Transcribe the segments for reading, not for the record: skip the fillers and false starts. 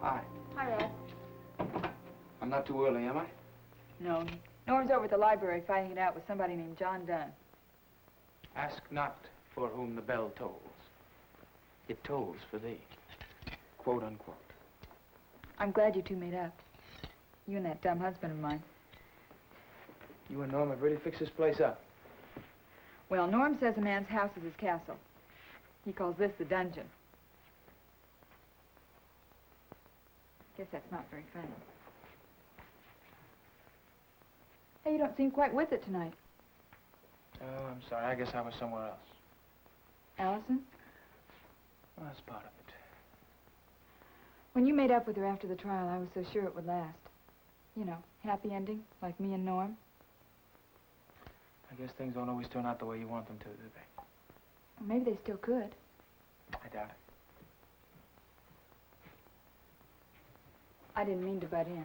Hi. Hi, Rod. I'm not too early, am I? No. Norm's over at the library fighting it out with somebody named John Dunn. Ask not for whom the bell tolls. It tolls for thee. Quote, unquote. I'm glad you two made up. You and that dumb husband of mine. You and Norm have really fixed this place up. Well, Norm says a man's house is his castle. He calls this the dungeon. Guess that's not very funny. Hey, you don't seem quite with it tonight. Oh, I'm sorry. I guess I was somewhere else. Allison? Well, that's part of it. When you made up with her after the trial, I was so sure it would last. You know, happy ending, like me and Norm. I guess things don't always turn out the way you want them to, do they? Or maybe they still could. I doubt it. I didn't mean to butt in.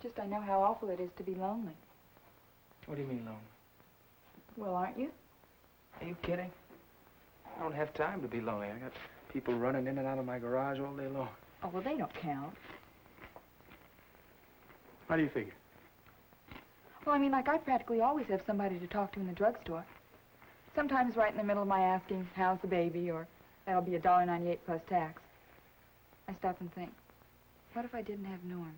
Just I know how awful it is to be lonely. What do you mean, lonely? Well, aren't you? Are you kidding? I don't have time to be lonely. I got people running in and out of my garage all day long. Oh, well, they don't count. How do you figure? Well, I mean, like, I practically always have somebody to talk to in the drugstore. Sometimes right in the middle of my asking, how's the baby, or that'll be $1.98 plus tax. I stop and think, what if I didn't have Norm?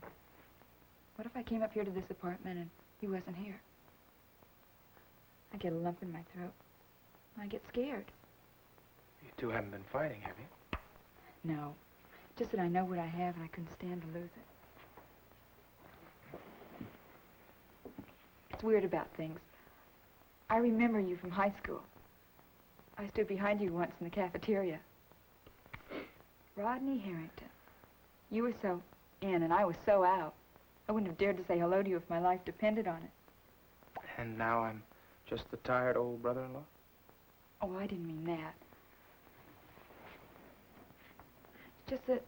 What if I came up here to this apartment and he wasn't here? I get a lump in my throat. I get scared. You two haven't been fighting, have you? No, just that I know what I have and I couldn't stand to lose it. It's weird about things. I remember you from high school. I stood behind you once in the cafeteria. Rodney Harrington. You were so in and I was so out. I wouldn't have dared to say hello to you if my life depended on it. And now I'm just the tired old brother-in-law? Oh, I didn't mean that. It's just that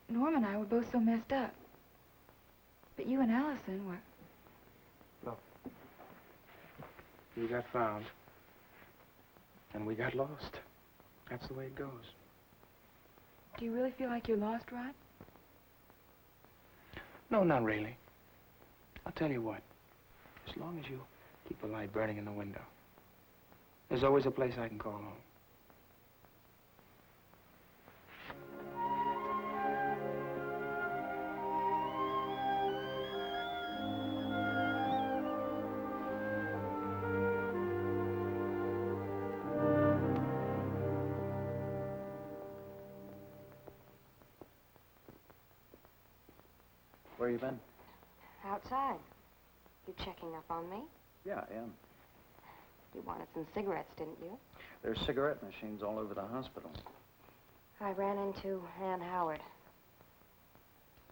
Norm and I were both so messed up. But you and Allison were... Look, you got found, and we got lost. That's the way it goes. Do you really feel like you're lost, Rod? No, not really. I'll tell you what. As long as you keep a light burning in the window, there's always a place I can call home. Where you been? Outside. You checking up on me? Yeah, I am. You wanted some cigarettes, didn't you? There's cigarette machines all over the hospital. I ran into Ann Howard.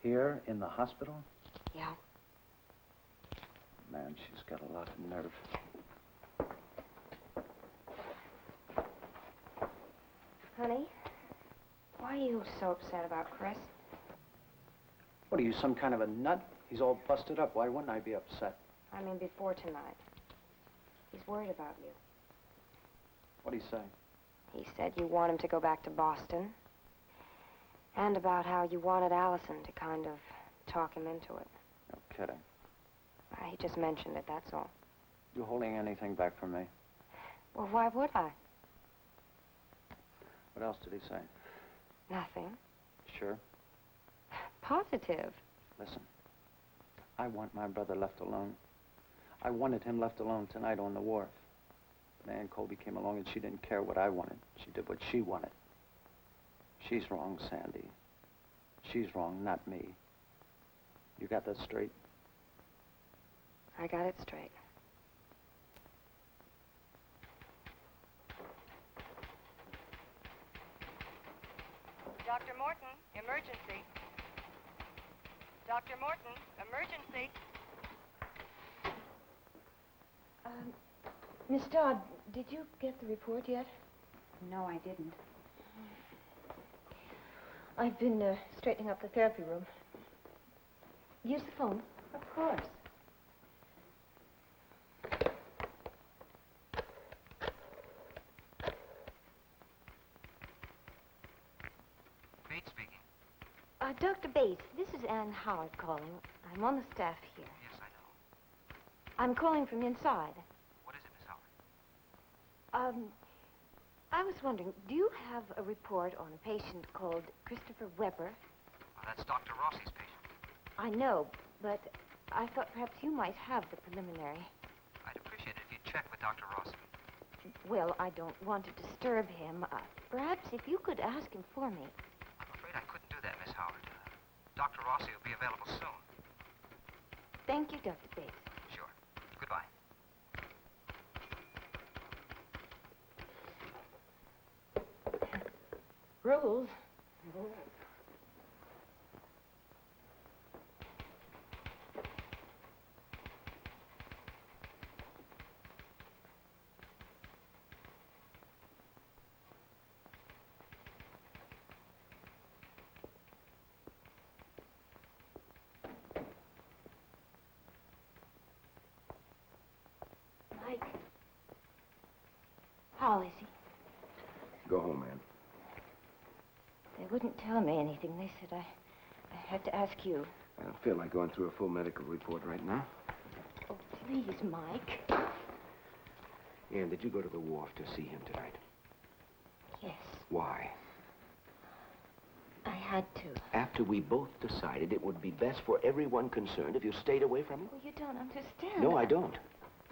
Here in the hospital? Yeah. Man, she's got a lot of nerve. Honey, why are you so upset about Chris? What are you, some kind of a nut? He's all busted up. Why wouldn't I be upset? I mean, before tonight. He's worried about you. What'd he say? He said you want him to go back to Boston. And about how you wanted Allison to kind of talk him into it. No kidding. He just mentioned it, that's all. You holding anything back from me? Well, why would I? What else did he say? Nothing. Sure? Positive. Listen, I want my brother left alone. I wanted him left alone tonight on the wharf. But Ann Colby came along and she didn't care what I wanted. She did what she wanted. She's wrong, Sandy. She's wrong, not me. You got that straight? I got it straight. Dr. Morton, emergency. Dr. Morton, emergency. Miss Dodd, did you get the report yet? No, I didn't. I've been straightening up the therapy room. Use the phone. Of course. Dr. Bates, this is Anne Howard calling. I'm on the staff here. Yes, I know. I'm calling from inside. What is it, Miss Howard? I was wondering, do you have a report on a patient called Christopher Weber? That's Dr. Rossi's patient. I know, but I thought perhaps you might have the preliminary. I'd appreciate it if you'd check with Dr. Rossi. Well, I don't want to disturb him. Perhaps if you could ask him for me. I'm afraid I couldn't do that, Miss Howard. Dr. Rossi will be available soon. Thank you, Dr. Bates. Sure. Goodbye. Rules. Mike. How is he? Go home, man. They wouldn't tell me anything. They said I had to ask you. I don't feel like going through a full medical report right now. Oh, please, Mike. Ann, did you go to the wharf to see him tonight? Yes, Why? I had to. After we both decided it would be best for everyone concerned if you stayed away from him? Oh, you don't understand. No, I don't.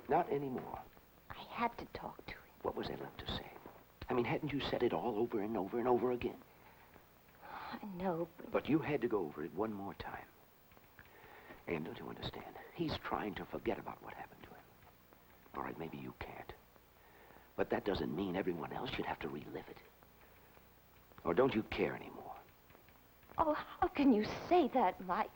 Not anymore. I had to talk to him. What was there left to say? I mean, hadn't you said it all over and over and over again? I know, but... But you had to go over it one more time. Ann, don't you understand? He's trying to forget about what happened to him. All right, maybe you can't. But that doesn't mean everyone else should have to relive it. Or don't you care anymore? Oh, how can you say that, Mike?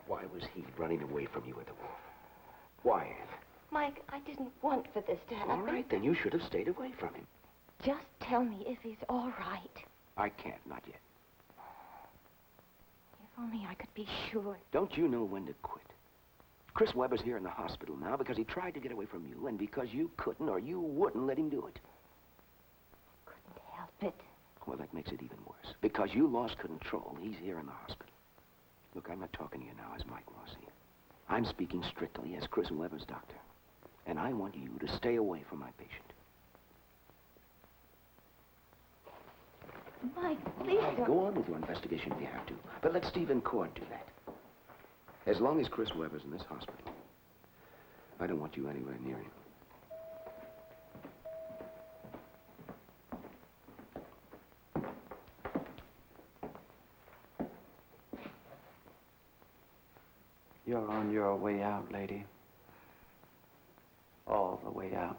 Why was he running away from you at the wharf? Why, Ann? Mike, I didn't want for this to happen. All right, then you should have stayed away from him. Just tell me if he's all right. I can't, not yet. If only I could be sure. Don't you know when to quit? Chris Weber's here in the hospital now because he tried to get away from you and because you couldn't or you wouldn't let him do it. Couldn't help it. Well, that makes it even worse. Because you lost control, he's here in the hospital. Look, I'm not talking to you now as Mike Rossi. I'm speaking strictly as Chris Weber's doctor. And I want you to stay away from my patient. Mike, please All right, don't. go on with your investigation if you have to. But let Stephen Cord do that. As long as Chris Weber's in this hospital, I don't want you anywhere near him. You're on your way out, lady. All the way out.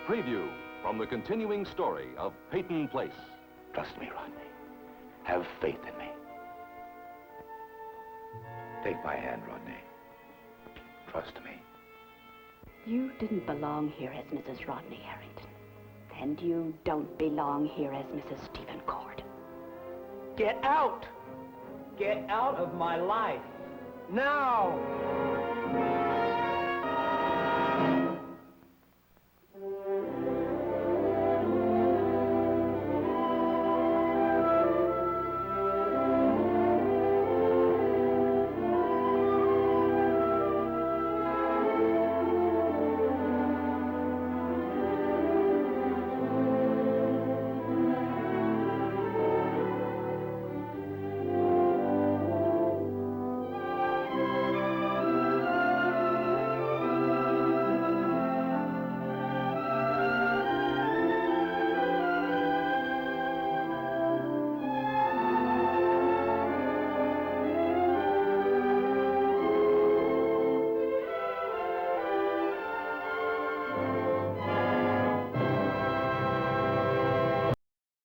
Preview from the continuing story of Peyton Place. Trust me, Rodney. Have faith in me. Take my hand, Rodney. Trust me. You didn't belong here as Mrs. Rodney Harrington. And you don't belong here as Mrs. Stephen Cord. Get out! Get out of my life. Now!